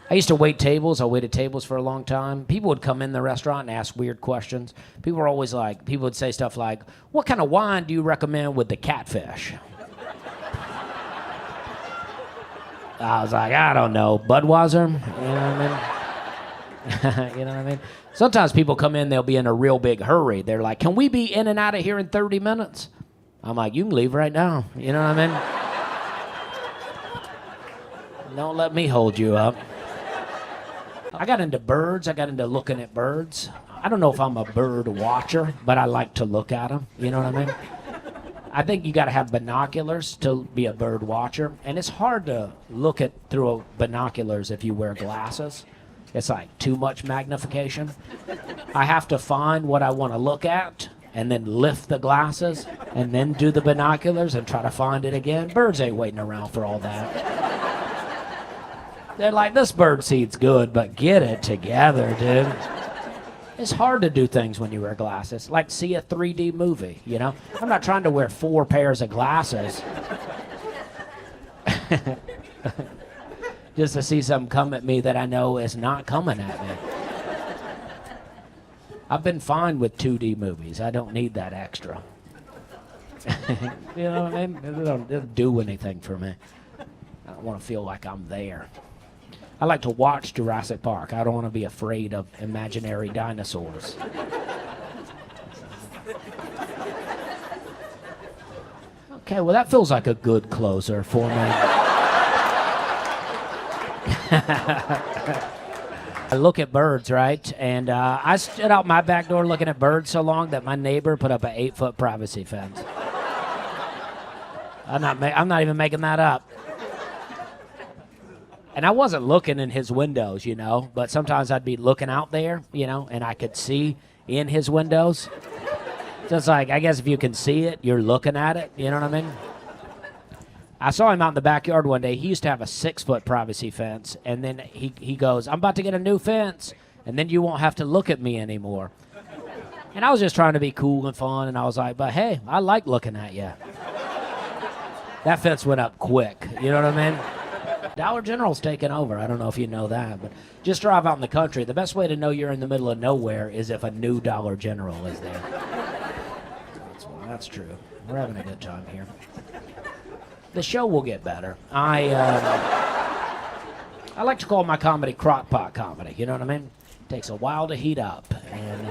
I used to wait tables. I waited tables for a long time. People would come in the restaurant and ask weird questions. People were always like, people would say stuff like, what kind of wine do you recommend with the catfish? I was like, I don't know, Budweiser? You know what I mean? You know what I mean? Sometimes people come in, they'll be in a real big hurry. They're like, can we be in and out of here in 30 minutes? I'm like, you can leave right now. You know what I mean? Don't let me hold you up. I got into birds. I got into looking at birds. I don't know if I'm a bird watcher, but I like to look at them. You know what I mean? I think you got to have binoculars to be a bird watcher, and it's hard to look at through binoculars if you wear glasses. It's like too much magnification. I have to find what I want to look at and then lift the glasses and then do the binoculars and try to find it again. Birds ain't waiting around for all that. They're like, this bird seed's good, but get it together, dude. It's hard to do things when you wear glasses, like see a 3D movie, you know? I'm not trying to wear 4 pairs of glasses just to see something come at me that I know is not coming at me. I've been fine with 2D movies. I don't need that extra. You know what I mean? It doesn't do anything for me. I don't want to feel like I'm there. I like to watch Jurassic Park. I don't want to be afraid of imaginary dinosaurs. Okay, well, that feels like a good closer for me. I look at birds, right? And I stood out my back door looking at birds so long that my neighbor put up an 8-foot privacy fence. I'm not even making that up. And I wasn't looking in his windows, you know, but sometimes I'd be looking out there, you know, and I could see in his windows. Just like, I guess if you can see it, you're looking at it, you know what I mean? I saw him out in the backyard one day. He used to have a 6-foot privacy fence, and then he goes, I'm about to get a new fence, and then you won't have to look at me anymore. And I was just trying to be cool and fun, and I was like, but hey, I like looking at you. That fence went up quick, you know what I mean? Dollar General's taking over. I don't know if you know that, but just drive out in the country. The best way to know you're in the middle of nowhere is if a new Dollar General is there. That's true. We're having a good time here. The show will get better. I like to call my comedy crockpot comedy. You know what I mean? It takes a while to heat up. And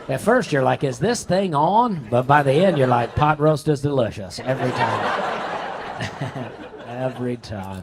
at first you're like, is this thing on? But by the end you're like, pot roast is delicious every time. Every time.